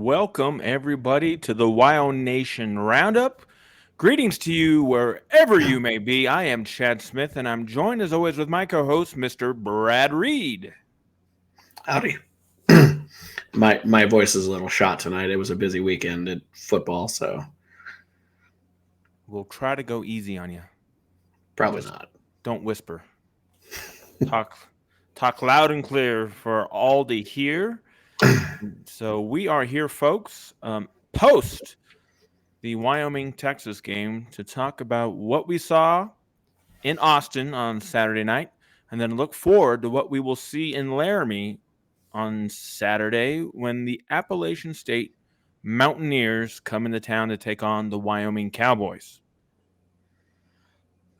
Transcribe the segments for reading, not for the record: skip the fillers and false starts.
Welcome, everybody, to the WyoNation Roundup. Greetings to you wherever you may be. I am Chad Smith, and I'm joined, as always, with my co host, Mr. Brad Reed. Howdy. My voice is a little shot tonight. It was a busy weekend at football, so We'll try to go easy on you. probably Just not. don't whisper. Talk, talk loud and clear for all to hear. So, we are here, folks, post the Wyoming Texas game to talk about what we saw in Austin on Saturday night, and then look forward to what we will see in Laramie on Saturday when the Appalachian State Mountaineers come into town to take on the Wyoming Cowboys.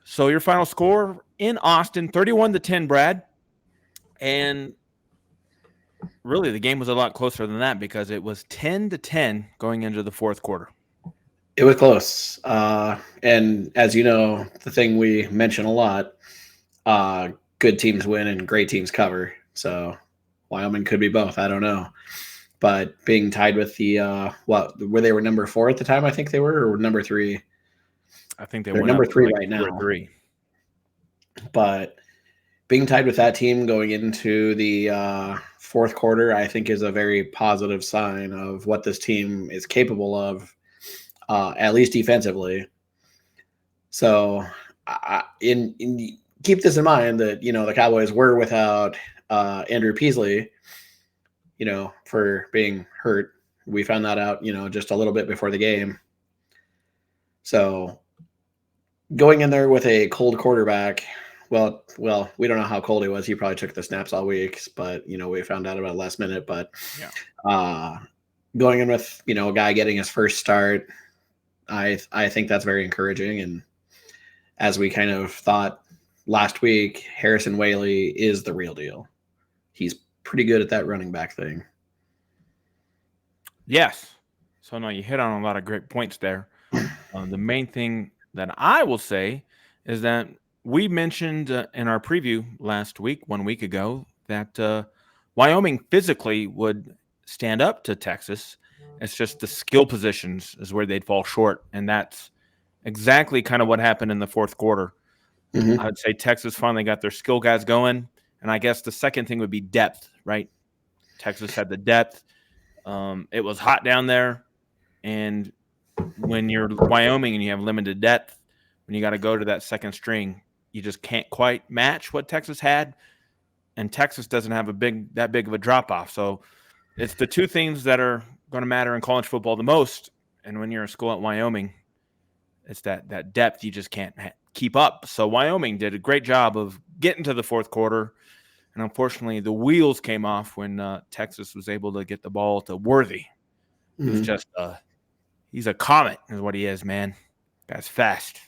So your final score in Austin, 31-10, Brad. And really the game was a lot closer than that because it was 10-10 going into the fourth quarter. It was close. And as you know, the thing we mention a lot, good teams win and great teams cover. So Wyoming could be both. I don't know. But being tied with the where they were number 4 at the time, I think they were, or number 3. I think they They're went up number to 3 like right 2 or now. 3. But being tied with that team going into the fourth quarter, I think is a very positive sign of what this team is capable of, at least defensively. So, keep this in mind that the Cowboys were without Andrew Peasley, for being hurt. We found that out, just a little bit before the game. So, going in there with a cold quarterback. Well, we don't know how cold he was. He probably took the snaps all week, but we found out about last minute. But Yeah. Going in with a guy getting his first start, I think that's very encouraging. And as we kind of thought last week, Harrison Whaley is the real deal. He's pretty good at that running back thing. Yes. So no, you hit on a lot of great points there. The main thing that I will say is that we mentioned in our preview last week, 1 week ago, that Wyoming physically would stand up to Texas. It's just the skill positions is where they'd fall short, and that's exactly kind of what happened in the fourth quarter. Mm-hmm. I would say Texas finally got their skill guys going, and I guess the second thing would be depth, right? Texas had the depth. It was hot down there, and when you're Wyoming and you have limited depth, when you got to go to that second string, you just can't quite match what Texas had, and Texas doesn't have that big of a drop off. So it's the two things that are going to matter in college football the most. And when you're a school at Wyoming, it's that depth you just can't keep up. So Wyoming did a great job of getting to the fourth quarter, and unfortunately, the wheels came off when Texas was able to get the ball to Worthy. He was just he's a comet, is what he is, man. Guy's fast.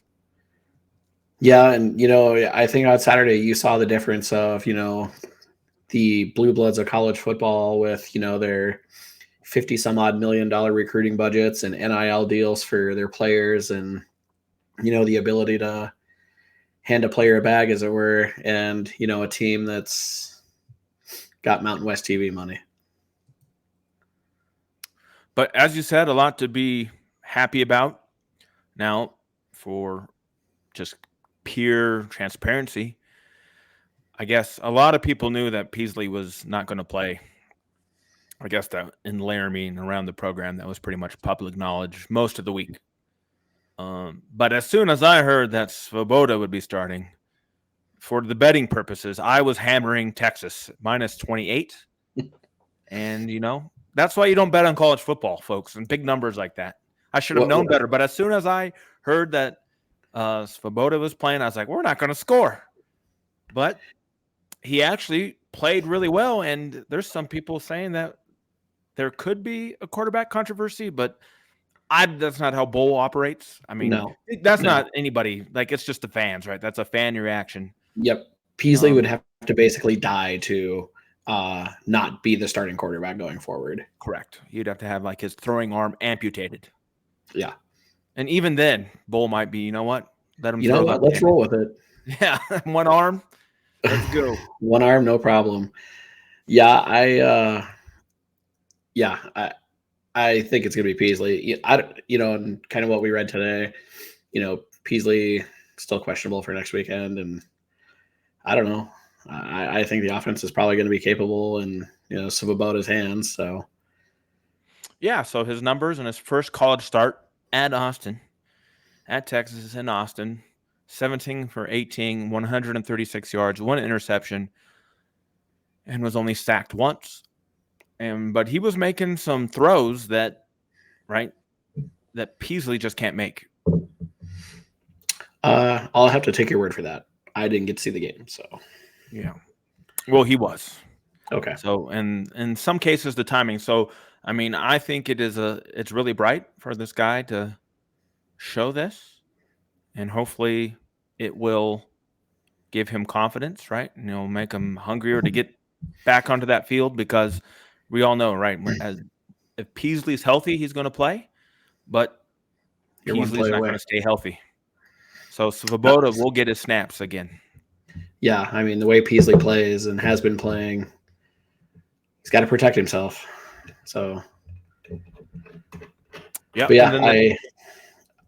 Yeah, and I think on Saturday you saw the difference of the blue bloods of college football with their 50 some odd $1 million recruiting budgets and NIL deals for their players, and the ability to hand a player a bag, as it were, and a team that's got Mountain West TV money. But as you said, a lot to be happy about. Now, for just pure transparency, I guess a lot of people knew that Peasley was not going to play. I guess that in Laramie and around the program, that was pretty much public knowledge most of the week. But as soon as I heard that Svoboda would be starting, for the betting purposes, I was hammering Texas minus 28. And, that's why you don't bet on college football, folks, and big numbers like that. I should have known better. But as soon as I heard that Svoboda was playing, I was like, we're not going to score. But he actually played really well, and there's some people saying that there could be a quarterback controversy, but that's not how Bowl operates. I mean, that's not anybody. Like, it's just the fans, right? That's a fan reaction. Yep. Peasley would have to basically die to not be the starting quarterback going forward. Correct. You'd have to have, like, his throwing arm amputated. Yeah. And even then, Bowl might be, you know what? Let him let's roll with it. Yeah, one arm. Let's go. One arm, no problem. Yeah, I think it's going to be Peasley. And kind of what we read today, Peasley still questionable for next weekend, and I don't know. I think the offense is probably going to be capable and some about his hands. So Yeah, so his numbers in his first college start at Austin, at Texas in Austin, 17 for 18, 136 yards, one interception, and was only sacked once. But he was making some throws right, that Peasley just can't make. I'll have to take your word for that. I didn't get to see the game, so Yeah. Well, he was. okay. So, and in some cases, the timing. So, I mean, I think it's really bright for this guy to show this, and hopefully, it will give him confidence, right? And it'll make him hungrier to get back onto that field because we all know, right? If Peasley's healthy, he's going to play, but You're one Peasley's play not away. going to stay healthy. So Uh, Svoboda will get his snaps again. yeah, I mean the way Peasley plays and has been playing, he's got to protect himself. So, Yep. but And yeah, then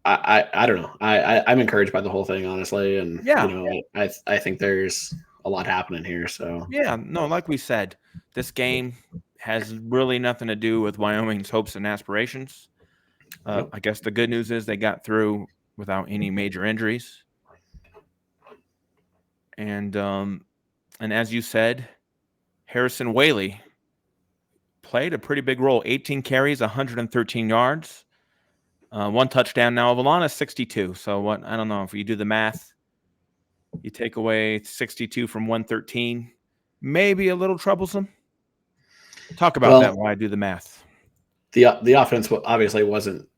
I don't know. I'm encouraged by the whole thing, honestly, and yeah, I think there's a lot happening here. So yeah, no, like we said, this game has really nothing to do with Wyoming's hopes and aspirations. nope. I guess the good news is they got through without any major injuries. And as you said, Harrison Whaley played a pretty big role. 18 carries, 113 yards, one touchdown. Now Avalana's 62. So what? I don't know if you do the math. You take away 62 from 113, maybe a little troublesome. Talk about that Well, while I do the math. the offense obviously wasn't.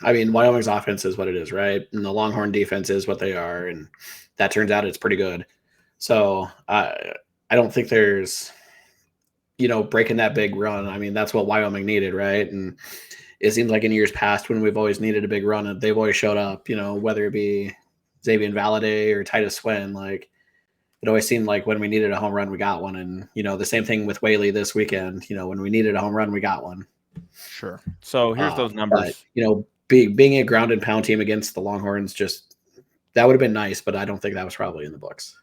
I mean, Wyoming's offense is what it is, right? And the Longhorn defense is what they are, and that turns out it's pretty good. So I don't think there's breaking that big run. I mean, that's what Wyoming needed, right? And it seems like in years past when we've always needed a big run, they've always showed up. Whether it be Xavier Valade or Titus Swin, like it always seemed like when we needed a home run, we got one. And the same thing with Whaley this weekend. When we needed a home run, we got one. Sure. So here's those But numbers. being a ground and pound team against the Longhorns, just that would have been nice, but I don't think that was probably in the books.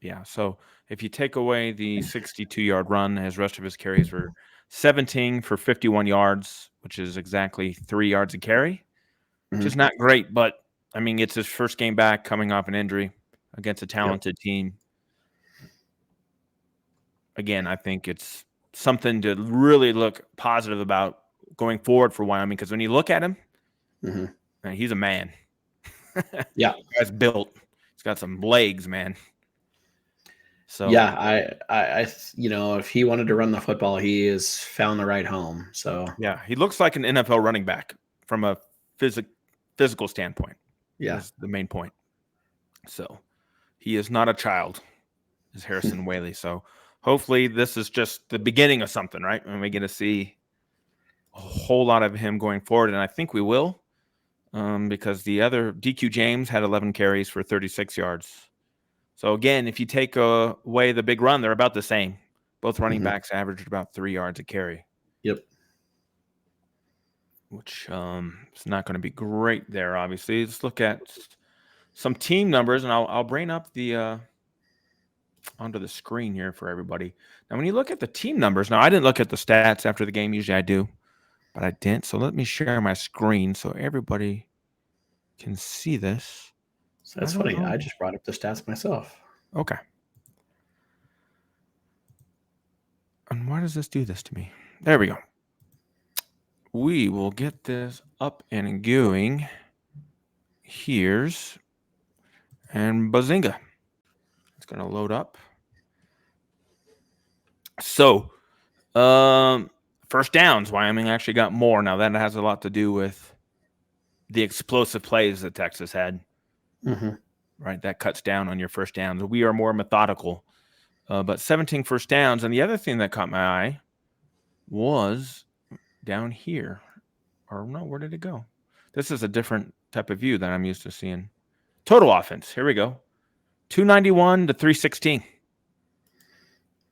Yeah. So if you take away the 62-yard run, his rest of his carries were 17 for 51 yards, which is exactly 3 yards a carry, which is Mm-hmm. not great. But I mean, it's his first game back coming off an injury against a Yep. talented team. Again, I think it's something to really look positive about going forward for Wyoming because when you look at him, Mm-hmm. man, he's a man. Yeah. Guy's built. He's got some legs, man. So Yeah. If he wanted to run the football, he has found the right home. So yeah, he looks like an NFL running back from a physical standpoint. yeah. Is the main point. So he is not a child, is Harrison Whaley. So hopefully this is just the beginning of something, right? And we get to see a whole lot of him going forward, and I think we will, because the other DQ James had 11 carries for 36 yards. So again, if you take away the big run, they're about the same. Both running Mm-hmm. backs averaged about 3 yards a carry, Yep. which is not going to be great there. Obviously, let's look at some team numbers, and I'll bring up the onto the screen here for everybody. Now, when you look at the team numbers, now I didn't look at the stats after the game. Usually I do, but I didn't. So let me share my screen so everybody can see this. So I that's don't funny. I know. just brought up the stats myself. Okay. And why does this do this to me? There we go. We will get this up and going. Here's and bazinga. It's going to load up. So, first downs, Wyoming actually got more. Now that has a lot to do with the explosive plays that Texas had. Mm-hmm. Right, that cuts down on your first downs. We are more methodical, but 17 first downs. And the other thing that caught my eye was down here. Or no, where did it go? This is a different type of view than I'm used to seeing. Total offense. Here we go. 291 to 316.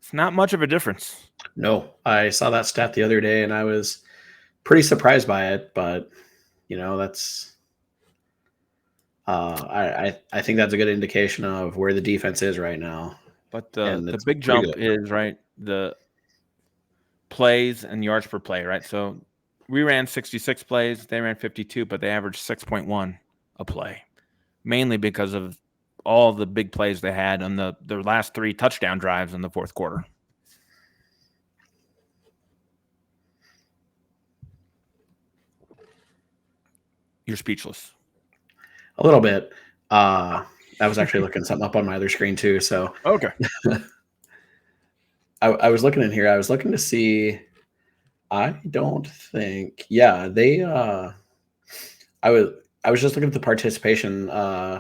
It's not much of a difference. No, I saw that stat the other day, and I was pretty surprised by it, but that's I think that's a good indication of where the defense is right now, But and the it's big pretty good. jump is right the plays and yards per play, right? So we ran 66 plays, they ran 52, but they averaged 6.1 a play, mainly because of all the big plays they had on their last 3 touchdown drives in the fourth quarter. You're speechless. A little bit. I was actually looking something up on my other screen too. So Okay. I was looking in here. I was looking to see. I don't think. Yeah, they. I was. I was just looking at the participation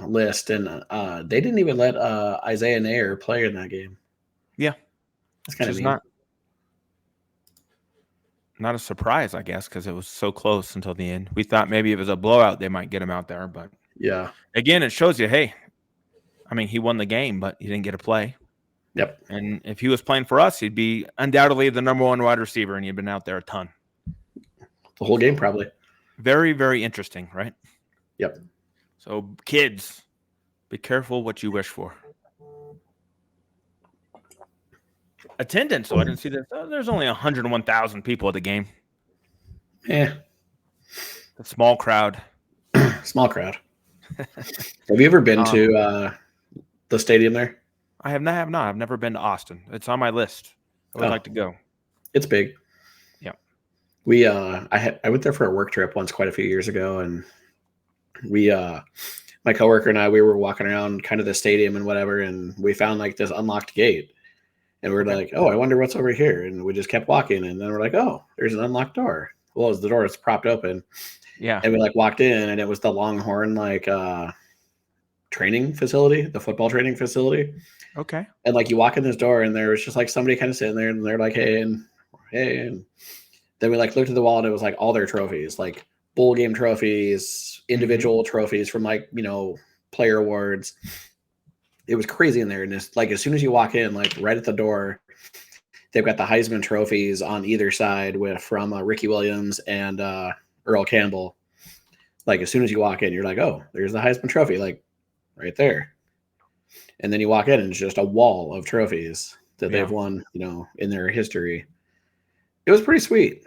list, and they didn't even let Isaiah Nair play in that game. Yeah. That's Which kind of is neat. not a surprise, I guess, because it was so close until the end. We thought maybe if it was a blowout, they might get him out there. But Yeah. again, it shows you, hey, I mean, he won the game, but he didn't get a play. Yep. And if he was playing for us, he'd be undoubtedly the number 1 wide receiver, and he'd been out there a ton. The whole game, probably. Very, very interesting, right? Yep. So, kids, be careful what you wish for. Attendance, though, I didn't see that. There's only 101,000 people at the game. Yeah. A small crowd. Small crowd. Have you ever been to the stadium there? I have not. I've never been to Austin. It's on my list. I would like to go. It's big. Yeah. I went there for a work trip once quite a few years ago, and we my coworker and we were walking around kind of the stadium and whatever, and we found like this unlocked gate, and we were like, oh, I wonder what's over here, and we just kept walking, and then we're like, oh, there's an unlocked door. Well, as the door is propped open, Yeah, and we like walked in, and it was the Longhorn like training facility, the football training facility. Okay. And like you walk in this door, and there was just like somebody kind of sitting there, and they're like, hey, and then we like looked at the wall, and it was like all their trophies, like bowl game trophies, individual trophies from like player awards. It was crazy in there, and it's like as soon as you walk in, like right at the door, they've got the Heisman trophies on either side from Ricky Williams and Earl Campbell. Like as soon as you walk in, you're like, oh, there's the Heisman trophy, like right there. And then you walk in, and it's just a wall of trophies that they've won, in their history. It was pretty sweet.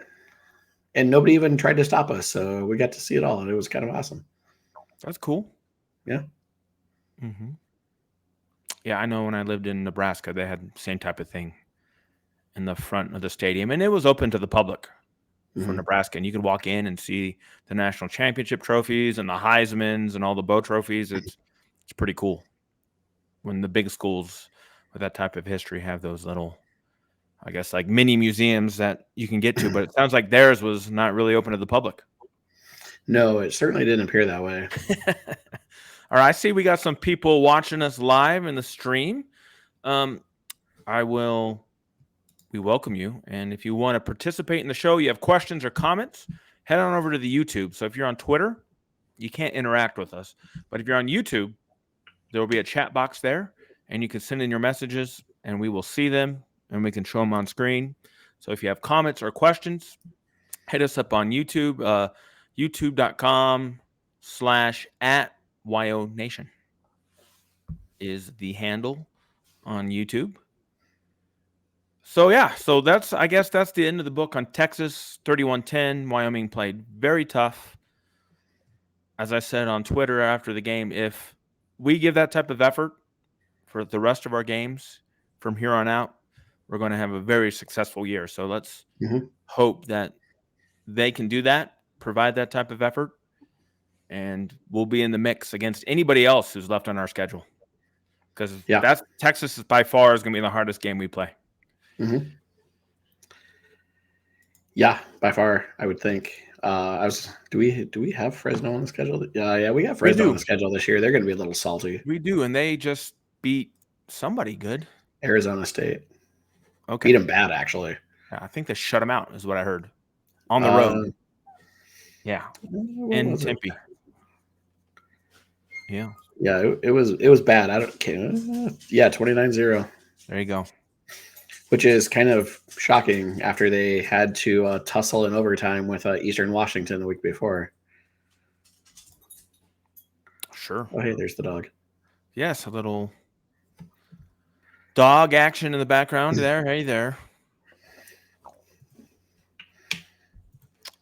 And nobody even tried to stop us, so we got to see it all, and it was kind of awesome. That's cool. Yeah. Mm-hmm. Yeah, I know when I lived in Nebraska, they had the same type of thing in the front of the stadium, and it was open to the public for Nebraska, and you could walk in and see the national championship trophies and the Heismans and all the Bo trophies. It's pretty cool when the big schools with that type of history have those little, I guess, like mini museums that you can get to, but it sounds like theirs was not really open to the public. No, it certainly didn't appear that way. All right, I see we got some people watching us live in the stream. We welcome you. And if you want to participate in the show, you have questions or comments, head on over to the YouTube. So if you're on Twitter, you can't interact with us. But if you're on YouTube, there will be a chat box there, and you can send in your messages, and we will see them, and we can show them on screen. So if you have comments or questions, hit us up on YouTube, youtube.com/@WyoNation is the handle on YouTube. So I guess that's the end of the book on Texas 31-10. Wyoming played very tough. As I said on Twitter after the game, if we give that type of effort for the rest of our games from here on out, we're going to have a very successful year. So let's hope that they can do that, provide that type of effort, and we'll be in the mix against anybody else who's left on our schedule. Because Texas is by far is going to be the hardest game we play. Yeah, by far, I would think. Do we have Fresno on the schedule? Yeah, we have Fresno on the schedule this year. They're going to be a little salty. We do, and they just beat somebody good. Arizona State. Okay. Beat them bad, actually. Yeah, I think they shut them out, is what I heard. On the road. Yeah. In Tempe. Yeah. Yeah, it was bad. I don't care. Yeah, 29-0. There you go. which is kind of shocking after they had to tussle in overtime with Eastern Washington the week before. Sure. Oh, hey, there's the dog. Yes, a little dog action in the background there. Hey there.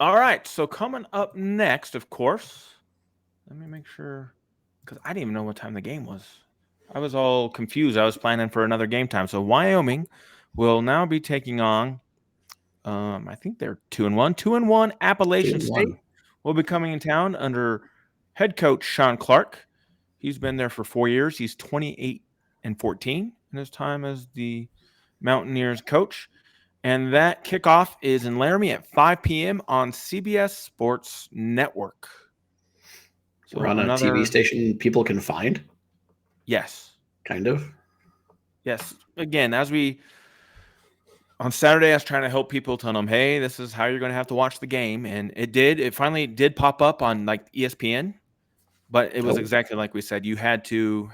All right. So coming up next, of course, let me make sure, because I didn't even know what time the game was. I was all confused. I was planning for another game time. So Wyoming will now be taking on, I think they're 2-1. 2-1 Appalachian State 2-1. will be coming in town under head coach Sean Clark. He's been there for 4 years. He's 28-14 in his time as the Mountaineers coach. And that kickoff is in Laramie at 5 p.m. on CBS Sports Network. We're So on a TV station people can find. Yes. Kind of. Yes. Again, on Saturday, I was trying to help people, tell them, hey, this is how you're going to have to watch the game. And it finally did pop up on like ESPN, but it was exactly like we said. You had to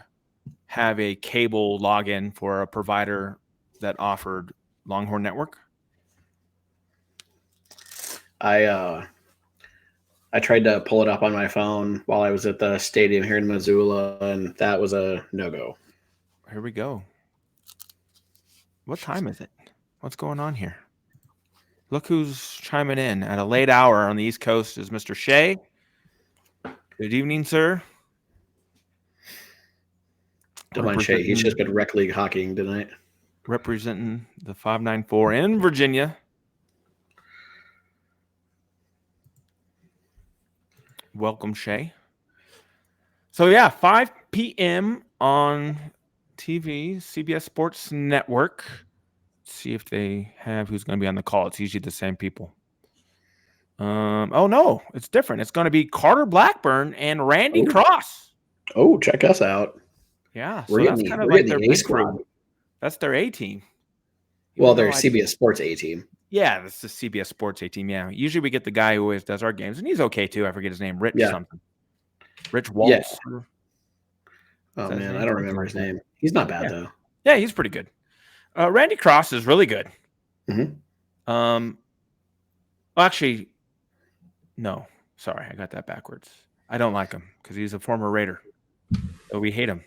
have a cable login for a provider that offered Longhorn Network. I tried to pull it up on my phone while I was at the stadium here in Missoula, and that was a no-go. Here we go. What time is it? What's going on here? Look who's chiming in at a late hour on the East Coast is Mr. Shea. Good evening, sir. Don't mind Shea. He's just been rec league hockeying tonight. Representing the 594 in Virginia. Welcome, Shea. So, yeah, 5 p.m. on TV, CBS Sports Network. Let's see if they have who's going to be on the call. It's usually the same people. Oh, no, it's different. It's going to be Carter Blackburn and Randy Cross. Oh, check us out. Yeah, we're so getting that's kind of like their big squad. crew. That's their A team. Well, they're CBS Sports A team. Yeah, that's the CBS Sports A team. Yeah, usually we get the guy who always does our games, and he's okay too. I forget his name, Rich something. Rich Waltz. Yeah. Oh man, I don't remember his name. He's not bad though. Yeah, he's pretty good. Randy Cross is really good. Mm-hmm. Actually, no. Sorry, I got that backwards. I don't like him because he's a former Raider. So we hate him.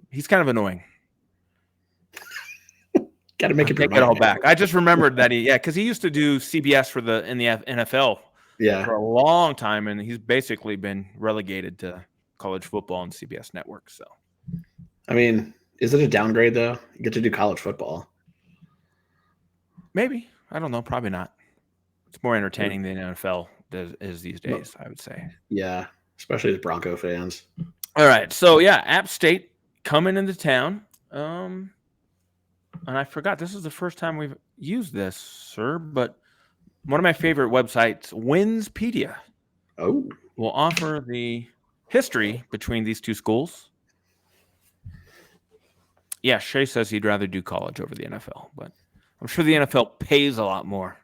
He's kind of annoying. Got to make it. Take it all back. I just remembered that because he used to do CBS in the NFL. For a long time, and he's basically been relegated to college football and CBS Network. So, I mean, is it a downgrade though? You get to do college football. Maybe. I don't know. Probably not. It's more entertaining than NFL is these days, I would say. Yeah, especially as Bronco fans. All right. So, yeah, App State coming into town. And I forgot, this is the first time we've used this, sir, but one of my favorite websites, Winspedia, will offer the history between these two schools. Yeah, Shea says he'd rather do college over the NFL, but I'm sure the NFL pays a lot more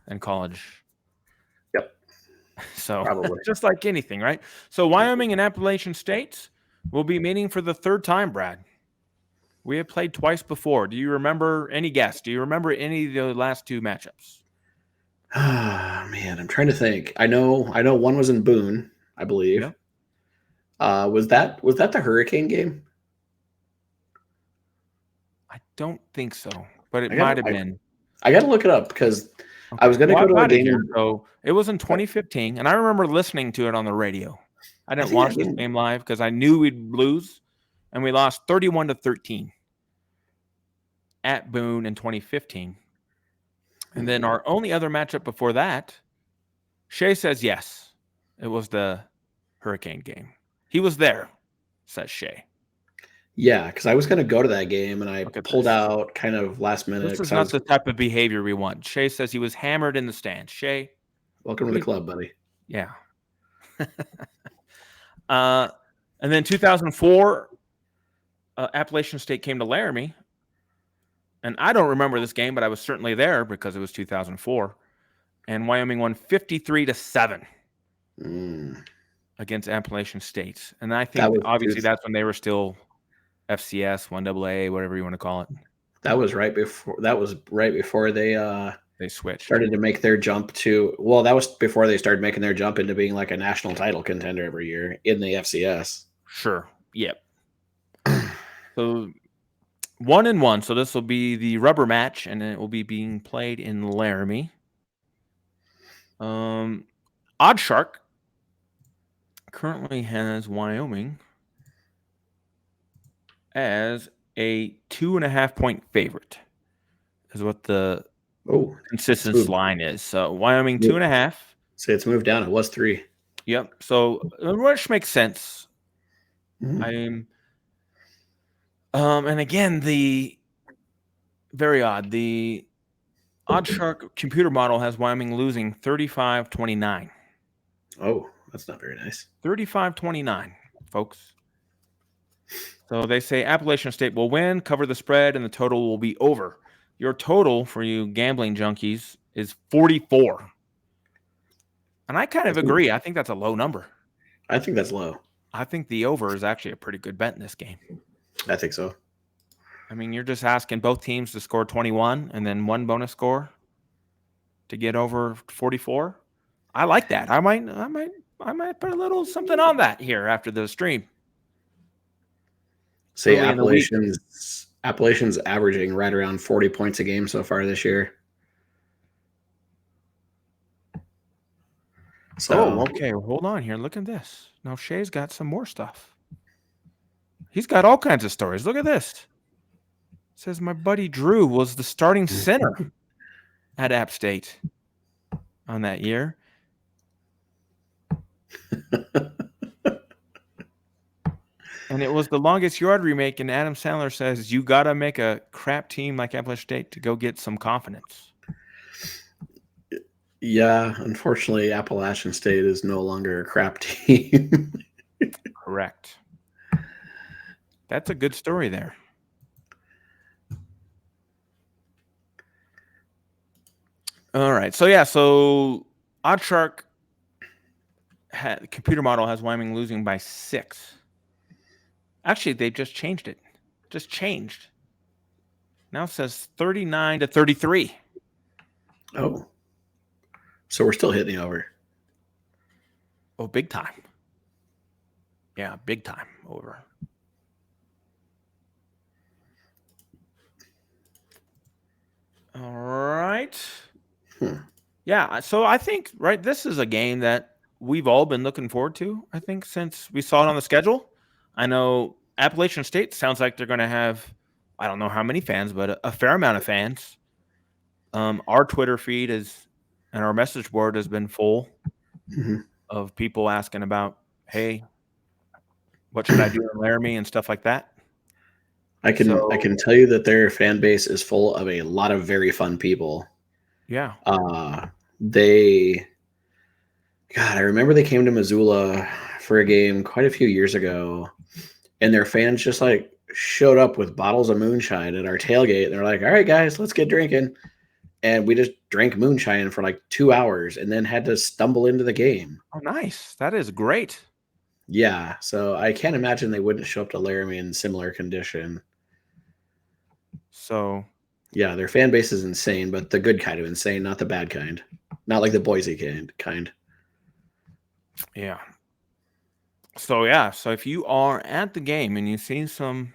than college. Yep. So just like anything, right? So Wyoming and Appalachian States will be meeting for the third time, Brad. We have played twice before. Do you remember any guess? Do you remember any of the last two matchups? Man, I'm trying to think. I know one was in Boone, I believe. Yep. Was that the Hurricane game? I don't think so, but it might have been. I got to look it up because I was going to go to a game. So it was in 2015, and I remember listening to it on the radio. I didn't watch this game live because I knew we'd lose, and we lost 31-13 at Boone in 2015. And then our only other matchup before that, Shea says yes, it was the Hurricane game. He was there, says Shea. Yeah, because I was going to go to that game, and I pulled out kind of last minute. This is not the type of behavior we want. Shea says he was hammered in the stands. Shea, welcome to the club, buddy. Yeah. And then 2004, Appalachian State came to Laramie. And I don't remember this game, but I was certainly there because it was 2004. And Wyoming won 53-7 against Appalachian State. And I think obviously that's when they were still FCS, 1AA, whatever you want to call it. That was right before They switched. started to make their jump to. Well, that was before they started making their jump into being like a national title contender every year in the FCS. Sure. Yep. So 1-1. So this will be the rubber match, and it will be being played in Laramie. Odd Shark currently has Wyoming as a 2.5-point favorite, is what the Oh, it's consistent moved. line is. So Wyoming 2.5. Say it's moved down. It was 3. Yep. So which makes sense. Mhm. I'm and again the very odd. The Odd Shark computer model has Wyoming losing 35-29. Oh, that's not very nice. 35-29, folks. So they say Appalachian State will win, cover the spread, and the total will be over. Your total for you gambling junkies is 44. And I kind of agree. I think that's a low number. I think that's low. I think the over is actually a pretty good bet in this game. I think so. I mean, you're just asking both teams to score 21 and then one bonus score to get over 44. I like that. I might put a little something on that here after the stream. Say Early in the week. Appalachian's averaging right around 40 points a game so far this year. So, okay. Hold on here. Look at this. Now Shay's got some more stuff. He's got all kinds of stories. Look at this. It says my buddy Drew was the starting center at App State on that year. And it was the longest yard remake. And Adam Sandler says you got to make a crap team like Appalachian State to go get some confidence. Yeah, unfortunately, Appalachian State is no longer a crap team. Correct. That's a good story there. All right. So Odd Shark computer model has Wyoming losing by 6. Actually, they just changed it. Just changed. Now it says 39-33. Oh. So we're still hitting the over. Oh, big time. Yeah, big time over. All right. Yeah, so I think, right, this is a game that we've all been looking forward to, I think, since we saw it on the schedule. I know Appalachian State sounds like they're going to have, I don't know how many fans, but a fair amount of fans. Our Twitter feed and our message board has been full of people asking about, hey, what should I do in Laramie and stuff like that. I can tell you that their fan base is full of a lot of very fun people. Yeah. I remember they came to Missoula for a game quite a few years ago, and their fans just like showed up with bottles of moonshine at our tailgate. And they're like, all right, guys, let's get drinking. And we just drank moonshine for like 2 hours and then had to stumble into the game. Oh, nice. That is great. Yeah. So I can't imagine they wouldn't show up to Laramie in similar condition. So yeah, their fan base is insane, but the good kind of insane, not the bad kind. Not like the Boise kind. Yeah. So if you are at the game and you see some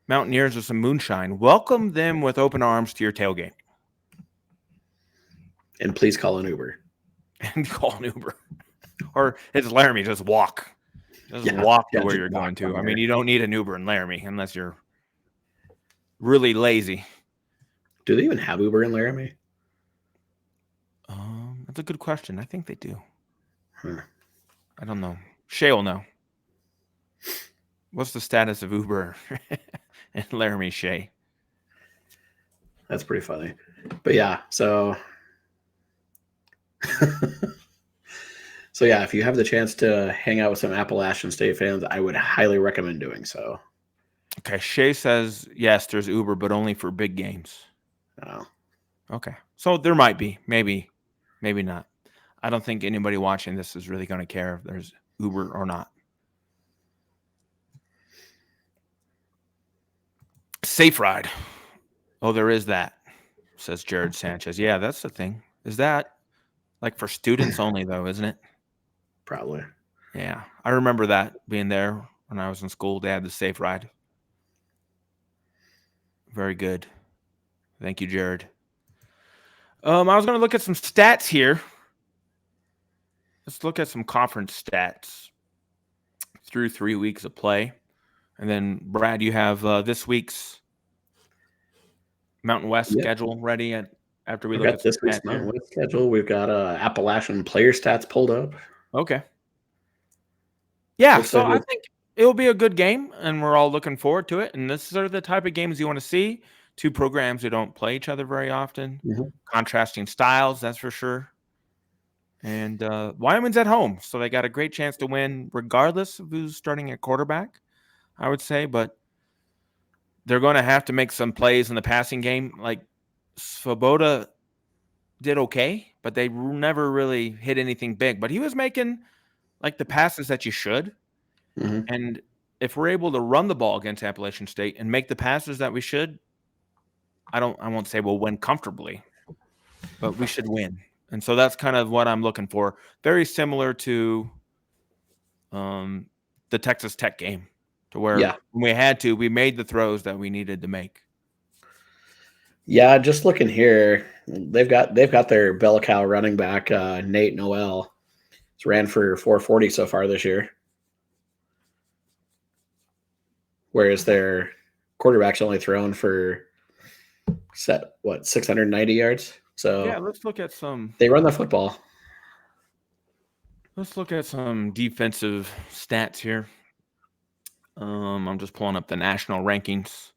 Mountaineers with some moonshine, welcome them with open arms to your tailgate. And please call an Uber. And call an Uber. Or it's Laramie, just walk. Walk to where you're going to. I mean, you don't need an Uber in Laramie unless you're really lazy. Do they even have Uber in Laramie? That's a good question. I think they do. Huh. I don't know. Shay will know. What's the status of Uber in Laramie, Shay? That's pretty funny. But yeah, so so yeah, if you have the chance to hang out with some Appalachian State fans, I would highly recommend doing so. Okay, Shay says yes, there's Uber, but only for big games. Oh. Okay, so there might be, maybe not. I don't think anybody watching this is really going to care if there's Uber or not. Safe Ride. Oh, there is that, says Jared Sanchez. Yeah, that's the thing. Is that like for students only, though, isn't it? Probably. Yeah. I remember that being there when I was in school. They had the safe ride. Very good. Thank you, Jared. I was going to look at some stats here. Let's look at some conference stats through 3 weeks of play. And then, Brad, you have this week's Mountain West Yep. schedule ready after we We've look at got some this week's stats here. Mountain West schedule. We've got Appalachian player stats pulled up. Okay. Yeah, Looks so like I think it'll be a good game, and we're all looking forward to it. And this are the type of games you want to see. Two programs who don't play each other very often, contrasting styles, that's for sure. And Wyoming's at home, so they got a great chance to win, regardless of who's starting at quarterback, I would say. But they're going to have to make some plays in the passing game. Like Svoboda did okay, but they never really hit anything big. But he was making like the passes that you should. And if we're able to run the ball against Appalachian State and make the passes that we should, I won't say we'll win comfortably, but we should win. And so that's kind of what I'm looking for. Very similar to the Texas Tech game, to where when we had to, we made the throws that we needed to make. Yeah, just looking here, they've got their bell cow running back Nate Noel. He's ran for 440 so far this year, whereas their quarterback's only thrown for 690 yards. So yeah, let's look at some. They run the football. Let's look at some defensive stats here. I'm just pulling up the national rankings.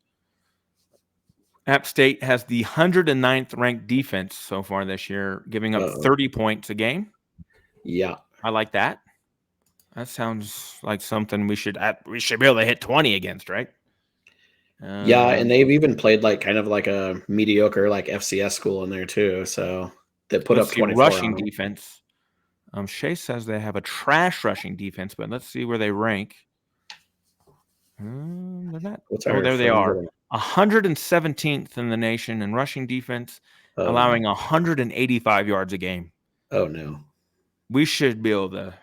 App State has the 109th ranked defense so far this year, giving up 30 points a game. Yeah. I like that. That sounds like something we should be able to hit 20 against, right? Yeah, and they've even played like kind of like a mediocre like FCS school in there too. So they put up 24 rushing on them. defense. Shay says they have a trash rushing defense, but let's see where they rank. They're not. There they are. 117th in the nation in rushing defense, allowing 185 yards a game. Oh no. We should be able to.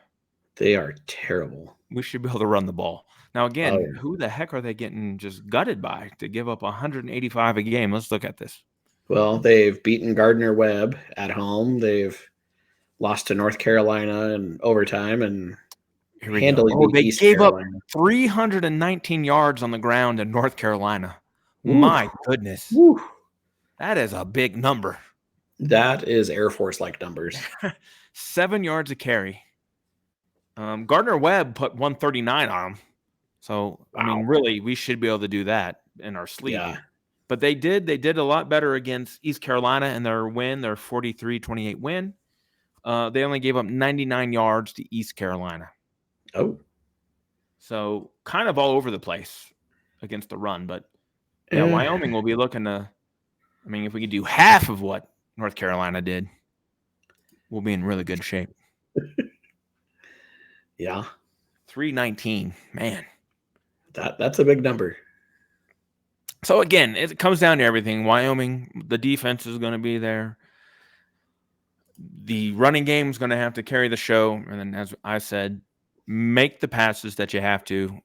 They are terrible. We should be able to run the ball. Now, again, who the heck are they getting just gutted by to give up 185 a game? Let's look at this. Well, they've beaten Gardner-Webb at home. They've lost to North Carolina in overtime and handily beat East Carolina. Up 319 yards on the ground in North Carolina. Ooh. My goodness. Woo. That is a big number. That is Air Force-like numbers. 7 yards a carry. Gardner-Webb put 139 on them. So, wow. I mean, really, we should be able to do that in our sleep. Yeah. But they did a lot better against East Carolina in their 43-28 win. They only gave up 99 yards to East Carolina. Oh. So, kind of all over the place against the run. But, yeah, Wyoming will be looking to – I mean, if we could do half of what North Carolina did, we'll be in really good shape. Yeah. 319, man. That's a big number. So, again, it comes down to everything. Wyoming, the defense is going to be there. The running game is going to have to carry the show. And then, as I said, make the passes that you have to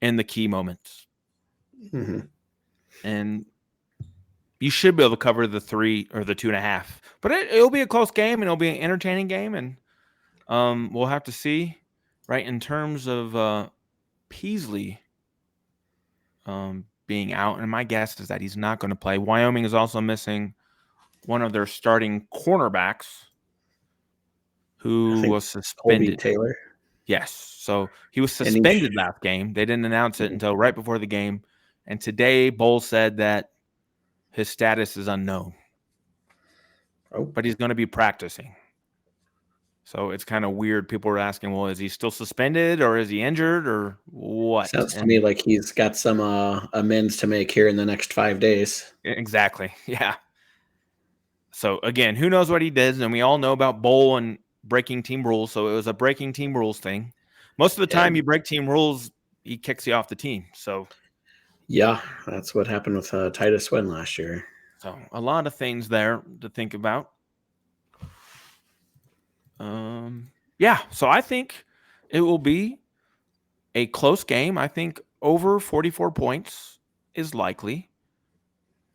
in the key moments. Mm-hmm. And you should be able to cover the 3 or the 2.5. But it'll be a close game, and it'll be an entertaining game. And we'll have to see, right, in terms of Peasley being out. And my guess is that he's not going to play. Wyoming is also missing one of their starting cornerbacks who was suspended. Colby Taylor. Yes. So he was suspended last game. They didn't announce it until right before the game. And today, Bowles said that his status is unknown. Oh. But he's going to be practicing. So it's kind of weird. People are asking, well, is he still suspended or is he injured or what? Sounds to me like he's got some amends to make here in the next 5 days. Exactly. Yeah. So, again, who knows what he did? And we all know about Bowl and breaking team rules. So it was a breaking team rules thing. Most of the time you break team rules, he kicks you off the team. So, yeah, that's what happened with Titus Swin last year. So a lot of things there to think about. Yeah. So I think it will be a close game. I think over 44 points is likely.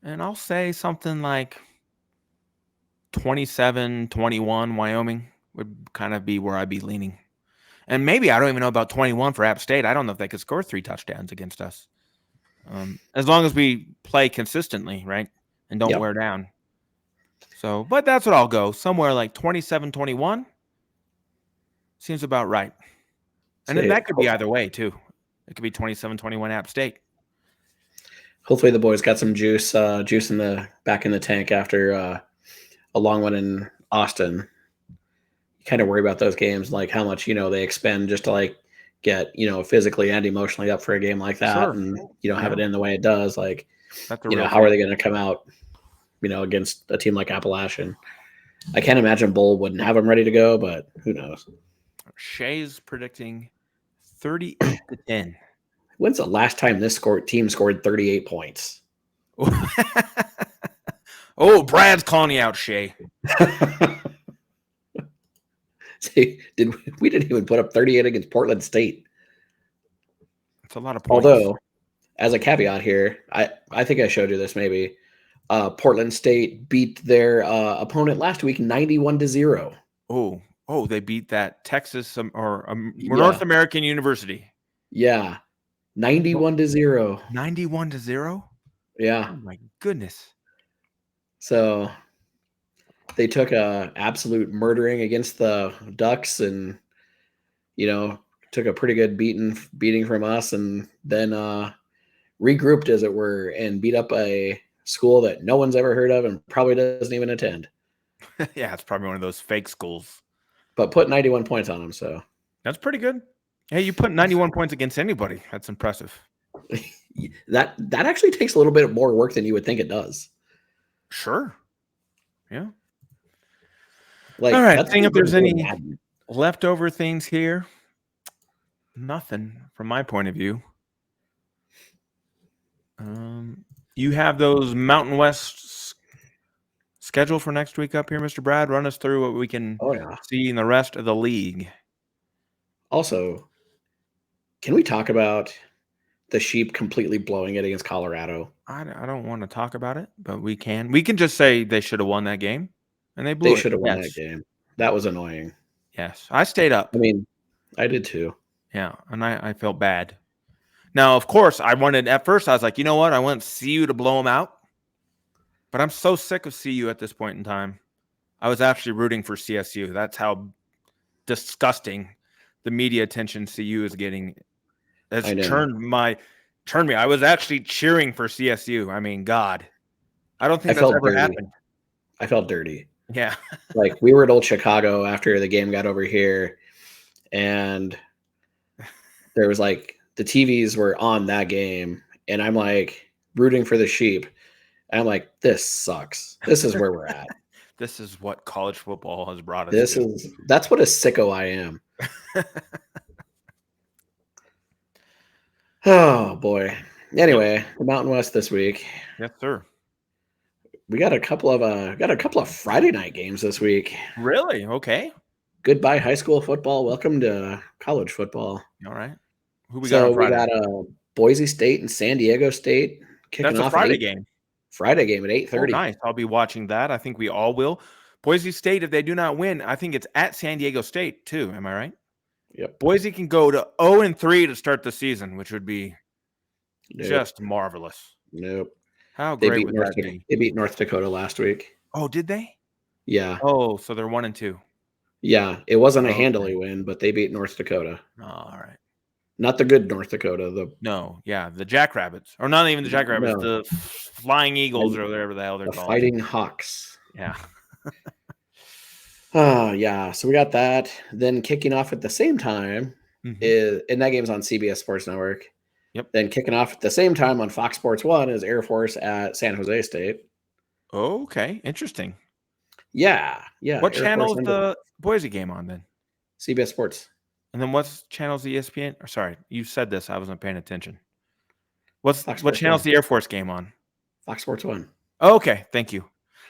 And I'll say something like 27-21 Wyoming would kind of be where I'd be leaning. And maybe I don't even know about 21 for App State. I don't know if they could score 3 touchdowns against us. As long as we play consistently, right? And don't Yep. wear down. So, but that's what I'll go. Somewhere like 27-21 seems about right. And then See, that could be either way, too. It could be 27-21 App State. hopefully the boys got some juice in the back in the tank after a long one in Austin. You kind of worry about those games, like how much they expend just to like get physically and emotionally up for a game like that, Sure. and have Yeah. it in the way it does. Like, That's a real how are thing. they going to come out, against a team like Appalachian? I can't imagine Bull wouldn't have them ready to go, but who knows? Shay's predicting 38-10. When's the last time this team scored 38 points? Oh, Brad's calling you out, Shay. See, we didn't even put up 38 against Portland State. It's a lot of points. Although, as a caveat here, I think I showed you this maybe. Portland State beat their opponent last week 91-0. Oh, they beat that Texas or Yeah, North American University. yeah, 91-0. 91-0. Yeah, Oh my goodness. so they took a absolute murdering against the Ducks, and took a pretty good beating from us, and then regrouped, as it were, and beat up a school that no one's ever heard of and probably doesn't even attend, Yeah, it's probably one of those fake schools. but put 91 points on them. So That's pretty good. Hey, you put 91 points against anybody. That's impressive. that actually takes a little bit more work than you would think it does. Sure. Yeah. Like, All right. that's Seeing if there's any Madden. leftover things here. Nothing from my point of view. You have those Mountain West schedule for next week up here, Mr. Brad. Run us through what we can Oh yeah. see in the rest of the league. Also, can we talk about the Sheep completely blowing it against Colorado? I don't want to talk about it, but we can. We can just say they should have won that game, and they They blew it. should have won that Yes. game. That was annoying. Yes. I stayed up. I mean, I did too. Yeah, and I felt bad. Now, of course, I wanted at first. I was like, you know what? I want CU to blow them out, but I'm so sick of CU at this point in time. I was actually rooting for CSU. That's how disgusting the media attention CU is getting. That's I know. turned me. I was actually cheering for CSU. I mean, God, I don't I think that's felt ever dirty. happened. I felt dirty. Yeah. Like, we were at Old Chicago after the game got over here, and there was like the TVs were on that game, and I'm like rooting for the Sheep. And I'm like, this sucks. This is where we're at. This is what college football has brought us to. That's what a sicko I am. Oh boy. Anyway, the Mountain West this week. Yes, sir. We got a couple of Friday night games this week. Really? Okay. Goodbye high school football. Welcome to college football. All right. Who we got So on we Friday? got Boise State and San Diego State kicking That's a off Friday at game. Friday game at Oh, 8:30. nice. I'll be watching that. I think we all will. Boise State, if they do not win, I think it's at San Diego State too. Am I right? Yep. Boise can go to 0-3 to start the season, which would be just marvelous. Nope. How great would that be? They beat North Dakota last week. Oh, did they? Yeah. Oh, so they're 1-2. Yeah. It wasn't a Okay. handily win, but they beat North Dakota. Oh, all right. Not the good North Dakota. The Jackrabbits. Or not even the Jackrabbits, the Flying Eagles or whatever the hell they're the called. Fighting Hawks. Yeah. Oh, yeah. So we got that. Then kicking off at the same time and that game's on CBS Sports Network. Yep. Then kicking off at the same time on Fox Sports 1 is Air Force at San Jose State. Okay. Interesting. Yeah. Yeah. What Air channel Force is the Boise game on then? CBS Sports. And then what's channel's the ESPN? Or sorry, you said this. I wasn't paying attention. What channel's the Air Force game on? Fox Sports 1. Okay, thank you.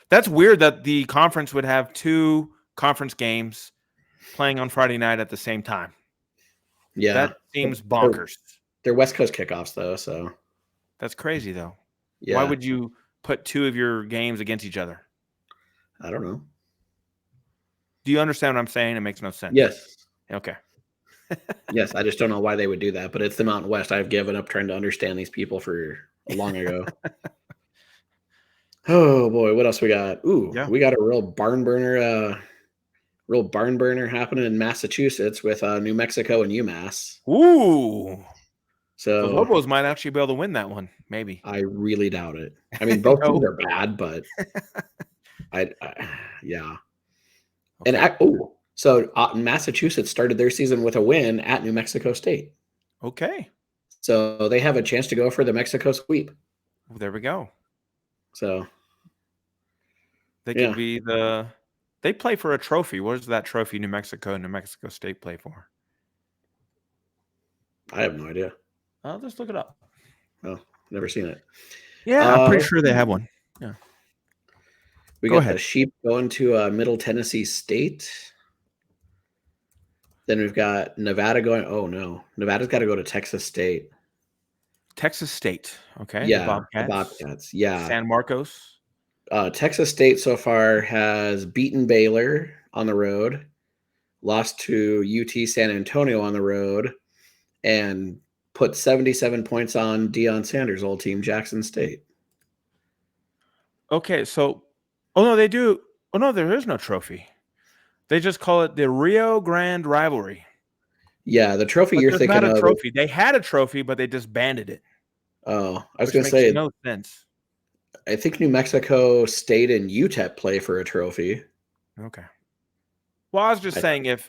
That's weird that the conference would have two conference games playing on Friday night at the same time. Yeah, That seems they're bonkers. they're West Coast kickoffs though, so That's crazy, though. Why yeah, would you put two of your games against each other? I don't know. Do you understand what I'm saying? It makes no sense. Yes, Okay. yes, I just don't know why they would do that, but it's the Mountain West. I've given up trying to understand these people for long ago. Oh boy, what else we got? Ooh, Yeah. we got a real barn burner happening in Massachusetts with New Mexico and UMass. Ooh. The So Lobos might actually be able to win that one. Maybe. I really doubt it. I mean, both teams No. are bad, but I yeah. And Okay. so Massachusetts started their season with a win at New Mexico State, Okay. so they have a chance to go for the Mexico sweep. Well, there we go. So They could yeah, be they play for a trophy. What is that trophy New Mexico and New Mexico State play for? I have no idea. I'll just look it up. Oh, never seen it. Yeah, I'm pretty Let's sure they have see. one. Yeah. We Go got the ahead. Sheep going to Middle Tennessee State. Then we've got Nevada going. Oh no, Nevada's got to go to Texas State. Texas State. Okay. The Yeah, the Bobcats. Bobcats. Yeah, San Marcos. Texas State so far has beaten Baylor on the road, lost to UT San Antonio on the road, and put 77 points on Deion Sanders' old team, Jackson State. Okay, so oh no, they do. Oh no, there is no trophy. They just call it the Rio Grande rivalry. Yeah, the trophy But you're there's not thinking a of. trophy. They had a trophy, but they disbanded it, Oh, I was which going to makes say, no sense. I think New Mexico State and UTEP play for a trophy. Okay. Well, I was just I, saying if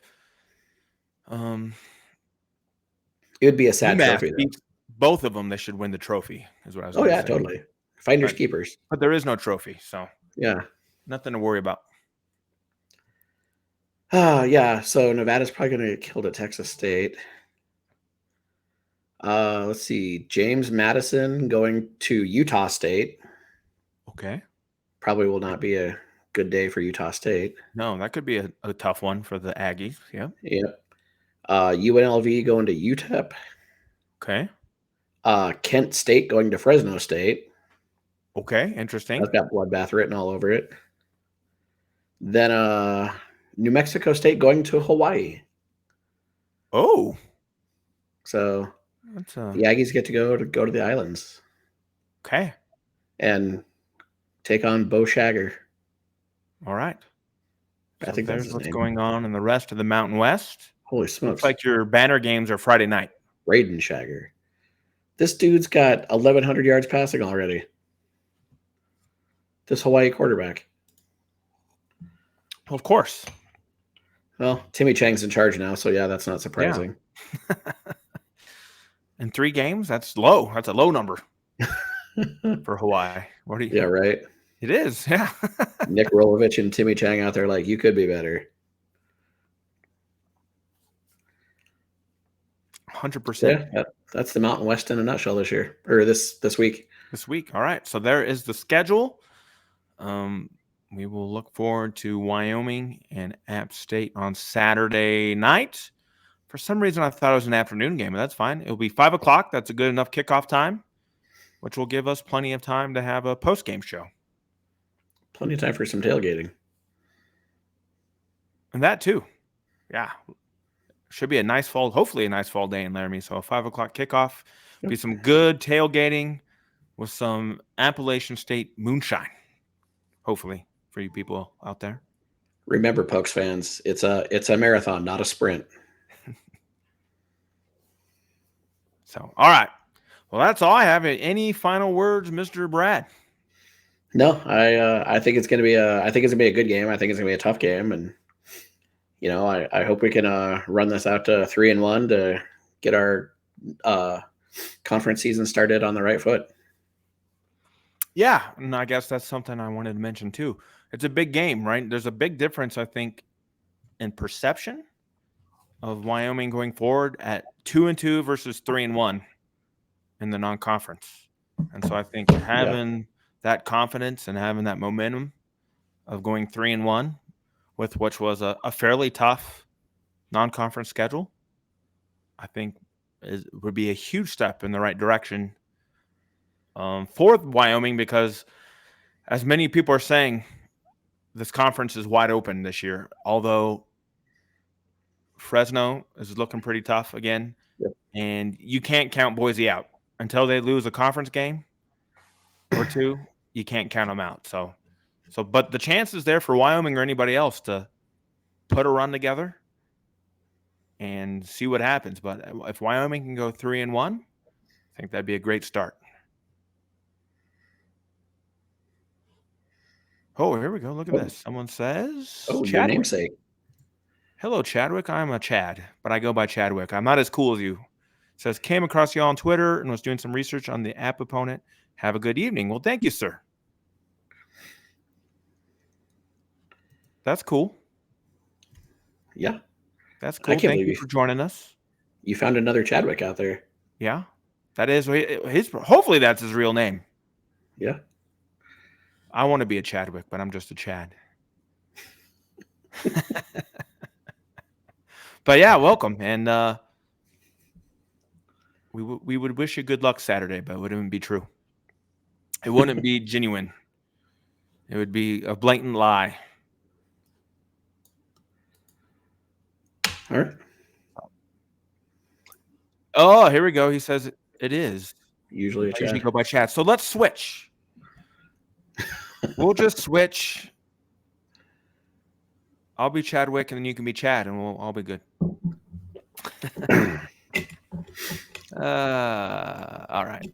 um it would be a sad UMass trophy, though. beats both of them, they should win the trophy, is what I was Oh gonna yeah, say. totally. Finders But keepers. but there is no trophy, so Yeah. nothing to worry about. Yeah. So Nevada's probably going to get killed at Texas State. Let's see. James Madison going to Utah State. Okay. Probably will not be a good day for Utah State. No, that could be a tough one for the Aggies. Yeah. Yep. UNLV going to UTEP. Okay. Kent State going to Fresno State. Okay. Interesting. That's got bloodbath written all over it. Then New Mexico State going to Hawaii. Oh, So that's the Aggies get to go to the islands okay. and take on Bo Shagger. All right. I So think that's there's his what's name. going on in the rest of the Mountain West. Holy Looks smokes. like your banner games are Friday night. Braden Shagger. This dude's got 1,100 yards passing already. This Hawaii quarterback. Of course. Well, Timmy Chang's in charge now, so yeah, that's not Yeah. surprising. In 3 games, that's low. That's a low number for Hawaii. What do you? Yeah, right. It is. Yeah. Nick Rolovich and Timmy Chang out there like, you could be better. 100%. Yeah, that's the Mountain West in a nutshell this year, or this week. This week. All right. So there is the schedule. We will look forward to Wyoming and App State on Saturday night. For some reason, I thought it was an afternoon game, but that's fine. It'll be 5 o'clock. That's a good enough kickoff time, which will give us plenty of time to have a post-game show. Plenty of time for some tailgating. And that too. Yeah. Should be a nice fall, hopefully a nice fall day in Laramie. So a 5 o'clock kickoff. Yep. Be some good tailgating with some Appalachian State moonshine. Hopefully for you people out there. Remember, Pokes fans, it's a marathon, not a sprint. So, all right. Well, that's all I have. Any final words, Mr. Brad? No, I think it's gonna be a good game. I think it's gonna be a tough game, and I hope we can run this out to 3-1 to get our conference season started on the right foot. Yeah, and I guess that's something I wanted to mention too. It's a big game, right? There's a big difference, I think, in perception of Wyoming going forward at 2-2 versus 3-1 in the non-conference. And so I think having that confidence and having that momentum of going 3-1 with which was a fairly tough non-conference schedule, I think would be a huge step in the right direction for Wyoming because, as many people are saying, this conference is wide open this year. Although Fresno is looking pretty tough again, Yep. and you can't count Boise out until they lose a conference game or two. You can't count them out. But the chances there for Wyoming or anybody else to put a run together and see what happens. But if Wyoming can go 3-1, I think that'd be a great start. Oh, here we go. Look at this. Someone says, Oh, your Chadwick. namesake. Hello, Chadwick. I'm a Chad, but I go by Chadwick. I'm not as cool as you. It says, came across you on Twitter and was doing some research on the app opponent. Have a good evening. Well, thank you, sir. That's cool. Yeah. That's cool. Thank you for joining us. You found another Chadwick out there. Yeah. That is his. Hopefully that's his real name. Yeah. I want to be a Chadwick, but I'm just a Chad. But yeah, welcome. And we would wish you good luck Saturday, but it wouldn't be true. It wouldn't be genuine. It would be a blatant lie. All right. Oh, here we go. He says it is. Usually a Chad. I usually go by Chad. So let's switch. We'll just switch. I'll be Chadwick, and then you can be Chad, and we'll all be good. All right.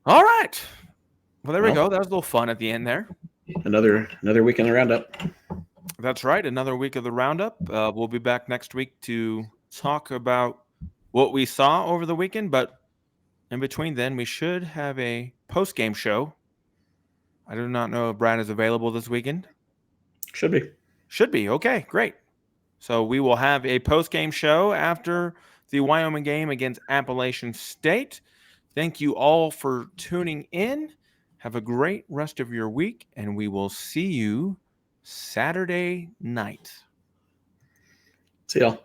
All right. Well, there we go. That was a little fun at the end there. Another week in the Roundup. That's right. Another week of the Roundup. We'll be back next week to talk about what we saw over the weekend. But in between then, we should have a post-game show. I do not know if Brad is available this weekend. Should be. Should be. Okay, great. So we will have a post-game show after the Wyoming game against Appalachian State. Thank you all for tuning in. Have a great rest of your week, and we will see you Saturday night. See y'all.